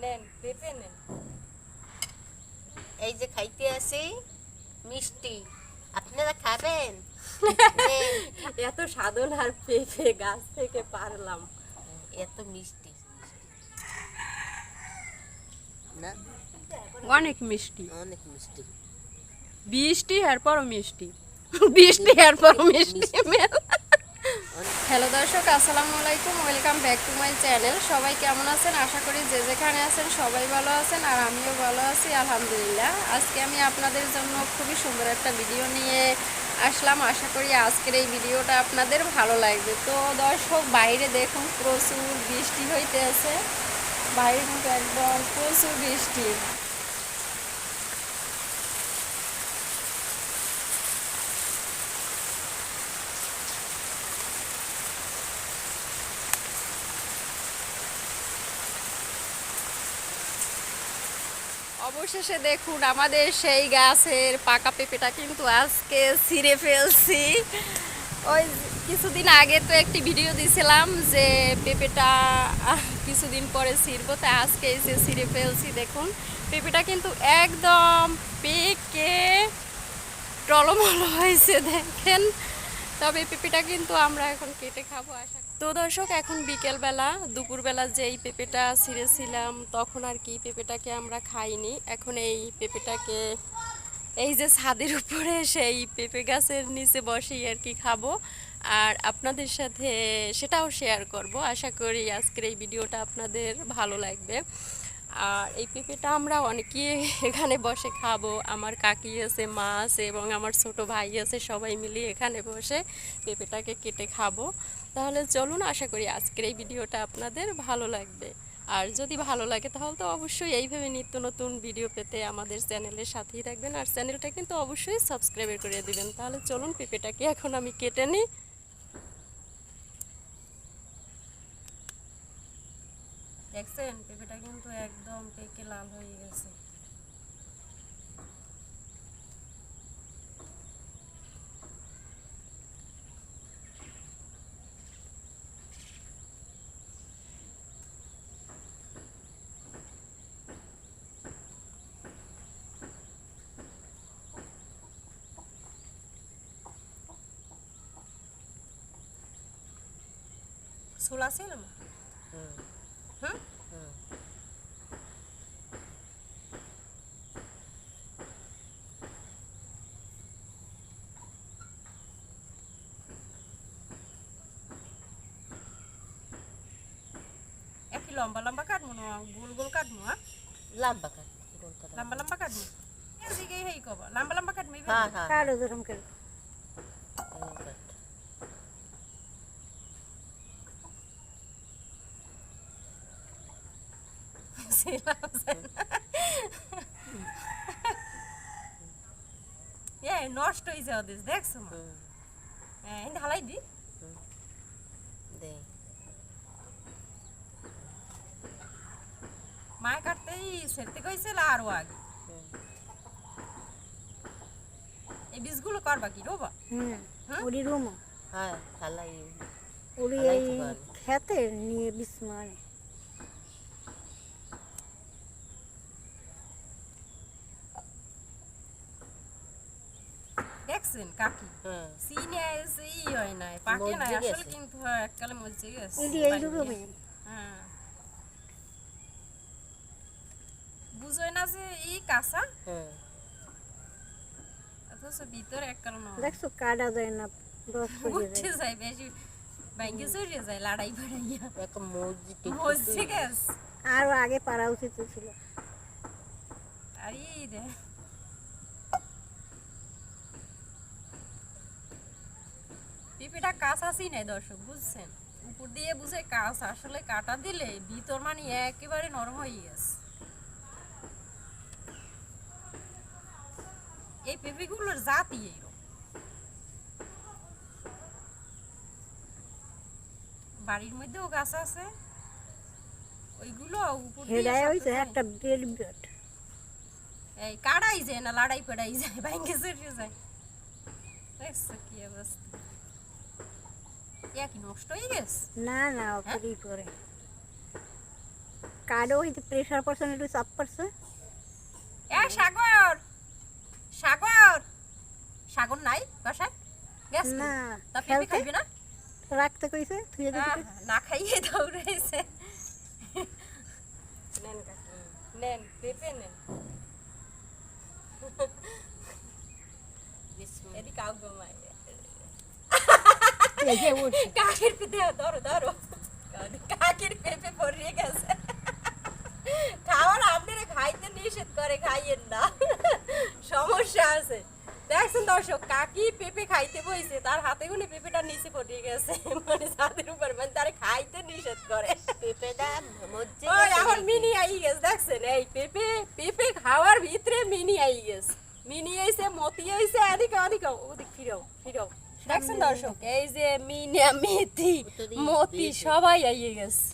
নেন পেঁপে নেন। এই যে খাইতে আসি মিষ্টি, আপনারা খাবেন? এত সাধন আর পেঁপে গাছ থেকে পারলাম, এত মিষ্টি না, অনেক মিষ্টি, অনেক মিষ্টি। বৃষ্টি এরপরও মিষ্টি, বৃষ্টি এরপরও মিষ্টি। হ্যালো দর্শক, আসসালামু আলাইকুম, welcome back to my channel. সবাই কেমন আছেন? আশা করি যে যেখানে আছেন সবাই ভালো আছেন, আর আমিও ভালো আছি আলহামদুলিল্লাহ। আজকে আমি আপনাদের জন্য খুবই সুন্দর একটা ভিডিও নিয়ে আসলাম। আশা করি আজকের এই ভিডিওটা আপনাদের ভালো লাগবে। তো দর্শক, বাইরে দেখুন প্রচুর বৃষ্টি হইতে আছে, বাইরে কিন্তু একদম প্রচুর বৃষ্টি। অবশেষে দেখুন আমাদের সেই গাছের পাকা পেঁপেটা কিন্তু আজকে ছিঁড়ে ফেলছি। ওই কিছুদিন আগে তো একটি ভিডিও দিয়েছিলাম যে পেঁপেটা কিছুদিন পরে ছিঁড়বো, তাই আজকে এসে ছিঁড়ে ফেলছি। দেখুন পেঁপেটা কিন্তু একদম পেকে টলমল হয়েছে দেখেন। তবে পেঁপেটা কিন্তু আমরা এখন কেটে খাবো আশা। তো দর্শক, এখন বিকেলবেলা দুপুরবেলা যেই পেঁপেটা ছিঁড়েছিলাম তখন আর কি পেঁপেটাকে আমরা খাইনি। এখন এই পেঁপেটাকে এই যে ছাদের উপরে সেই পেঁপে গাছের নিচে বসেই আর কি খাবো, আর আপনাদের সাথে সেটাও শেয়ার করব। আশা করি আজকের এই ভিডিওটা আপনাদের ভালো লাগবে। আর এই পেঁপেটা আমরা অনেকেই এখানে বসে খাবো, আমার কাকি আছে, মা আছে এবং আমার ছোট ভাই আছে, সবাই মিলে এখানে বসে পেঁপেটাকে কেটে খাবো। তাহলে চলুন, আশা করি আজকের এই ভিডিওটা আপনাদের ভালো লাগবে। আর যদি ভালো লাগে তাহলে তো অবশ্যই এইভাবে নিত্য নতুন ভিডিও পেতে আমাদের চ্যানেলের সাথেই থাকবেন, আর চ্যানেলটা কিন্তু অবশ্যই সাবস্ক্রাইব করে দিবেন। তাহলে চলুন পেঁপেটাকে এখন আমি কেটে নিই। দেখছেন পেঁপেটা কিন্তু একদম পেকে লাল হয়ে গেছে। ছোলা ছিল না? হুম, একই লম্বা লম্বা কাটবো না গোল গোল কাটবো? হ্যাঁ, লম্বা কাট, লম্বা লম্বা কাটবো। এদিকে হেই কব লম্বা লম্বা কাটবি। হ্যাঁ হ্যাঁ কাটো যেরকম কাট। এ নষ্ট হয়ে যাওয়া দিস দেখছো মা? হ্যাঁ, ঢালাই দি দে। মায় কাটতেই সেরতে কইছিল আরো আগে। এই বীজগুলো করবা কি রোবা? ওরি রুমো হ্যাঁ খালাই, ওরি এই খেতে নিয়ে বিষ মানে দেখছেন কাকি সিনে এসে ই হয় না, পাকে না আসলে, কিন্তু এককালে মজে গেছে। এই রুমে হ্যাঁ, বুঝোই না যে ই কাঁচা, অথচ ভিতরে এককাল না। দেখছো কাটা যায় না, রস উঠে যায় বেশি, ব্যাঙ্গে চড়িয়ে যায় লাড়াই ফাড়াইয়া। একটা মসজিদ মজে গেছে। আরো আগে পারা উচিত ছিল। আর ই রে পিপিটা কাঁচা চিনে দর্শক, বুঝছেন? উপর দিয়ে বুঝে কাঁচা, আসলে কাটা দিলে ভিতর মানে একেবারে নরম হয়ে গেছে। এই পেঁপেগুলোর জাতি এইরকম। বাড়ির মধ্যেও গাছ আছে, ওইগুলো উপর দিয়ে হেডায় হইছে একটা বেলবেট এই কাড়াই যায় না, লাড়াই পেড়াই যায়, ভাঙ্গে চড়িয়ে যায়। দেখছো কি অবস্থা? কি নষ্ট হয়ে গেছে? না না, ওপরেই পরে কার্ডও হইতে প্রেশার পড়ছে না, একটু চাপ পড়ছে। এ সাগর, সাগর, সাগর নাই বাসায়? গেছে না, তা পেঁপে খেলতে খাইবে না? রাখতে কইছে, থুয়ে দিতে। না খাইয়ে দৌড়াইছে। নেন কাকি, নেন পেঁপে নেন। এদিকে আও গো মাই। এই যে উঠছে। কাকির পেঁপে ধরো ধরো, কাকির পেঁপে পড়িয়ে গেছে। খাওয়ার আপনারা খাইতে নিষেধ করে, খাইয়েন না, সমস্যা আছে। দেখছেন দর্শক, কাকি পেঁপে খাইতে বইছে, তার হাতে গুনে পেঁপেটা নিচে পড়ে গেছে, মানে ছাদের উপর, মানে তারে খাইতে নিষেধ করে। পেঁপেটা মজ্জে ওই এখন মিনি আই গেছে, দেখছেন এই পেঁপে, পেঁপে খাওয়ার ভিতরে মিনি আই গেছে, মিনি আইছে, মতি আইছে, এদিকে ওদিকে, ওদিক ফিরাও ফিরাও। দেখছেন দর্শক, এই যে মিনা, মেথি, মতি সবাই আইয়ে গেছে।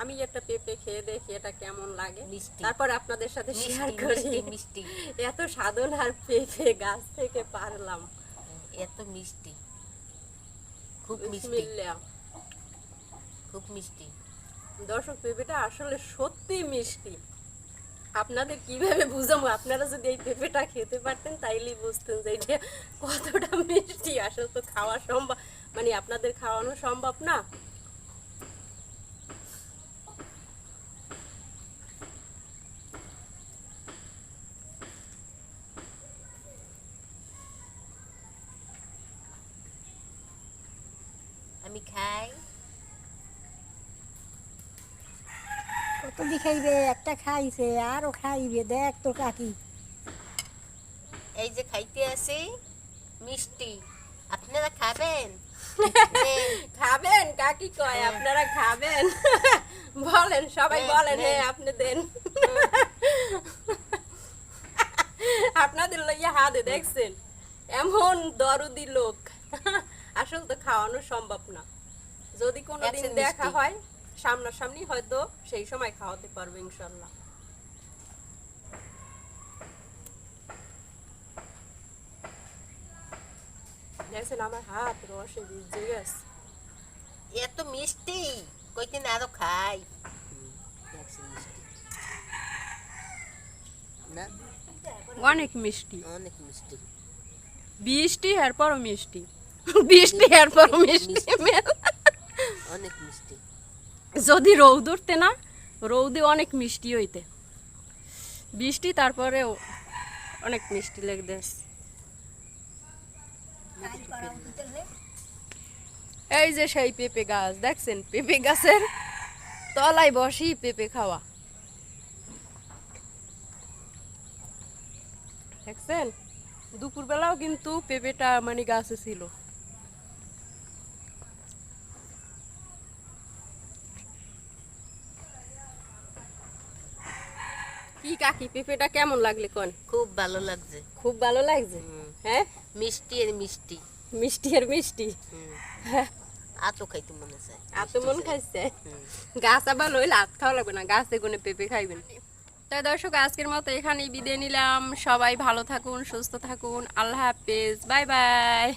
আমি একটা পেঁপে খেয়ে দেখি এটা কেমন লাগে, মিষ্টি। তারপর আপনাদের সাথে শেয়ার করি। মিষ্টি মিষ্টি, এত সাধনার পেঁপে গাছ থেকে পারলাম। এত মিষ্টি, খুব মিষ্টি, বিসমিল্লাহ। খুব মিষ্টি। দর্শক, পেঁপেটা আসলে সত্যি মিষ্টি। আপনাদের কিভাবে বুঝাবো, আপনারা যদি এই পেঁপেটা খেতে পারতেন তাইলেই বুঝতেন যে এটা কতটা মিষ্টি। আসলে তো খাওয়া সম্ভব, মানে আপনাদের খাওয়ানো সম্ভব না। আমি খাই। কত দি খাইবে, একটা খাইছে আরো খাইবে, দেখ তো কাকি। এই যে খাইতে আসি মিষ্টি, আপনারা খাবেন? খাবেন? কাকি কয় আপনারা খাবেন? বলেন সবাই, বলেন হ্যাঁ আপনি দেন। আপনাদের লইয়া হাতে দেখছেন, এমন দরদি লোক। আসলে তো খাওয়ানো সম্ভব না, যদি কোনোদিন একশো দেখা মিষ্টি। হয় সামনাসামনি, হয়তো সেই সময় খাওয়াতে পারবো ইনশাল্লাহ। দেখছেন আমার হাত রসে ভিজে গেছে। এত মিষ্টি, কইতেন আরো খাই। দেখছি মিষ্টি না, অনেক মিষ্টি, অনেক মিষ্টি। বৃষ্টি এরপরও মিষ্টি, বৃষ্টি এরপরও মিষ্টি। অনেক মিষ্টি। যদি রৌদ উঠতে না, রৌদে অনেক মিষ্টি হইতে, বৃষ্টি তারপরেও অনেক মিষ্টি লাগবে। এই যে সেই পেঁপে গাছ দেখছেন, পেঁপে গাছের তলায় বসি পেঁপে খাওয়া, দেখছেন। দুপুরবেলাও কিন্তু পেঁপেটা মানে গাছে ছিল। কি কাকি, পেঁপেটা কেমন লাগলে কোন? খুব ভালো লাগছে। খুব ভালো লাগছে। হ্যাঁ, মিষ্টি আর মিষ্টি। মিষ্টি আর মিষ্টি। আতো খাইতে মনে চায়। এত মন খাইছে, গাছ আবার লইলে হাত খাওয়া লাগবে না, গাছে গুনে পেঁপে খাইবেন। তাই দর্শক, আজকের মতো এখানেই বিদায় নিলাম। সবাই ভালো থাকুন, সুস্থ থাকুন, আল্লাহ হাফেজ, বাই বাই।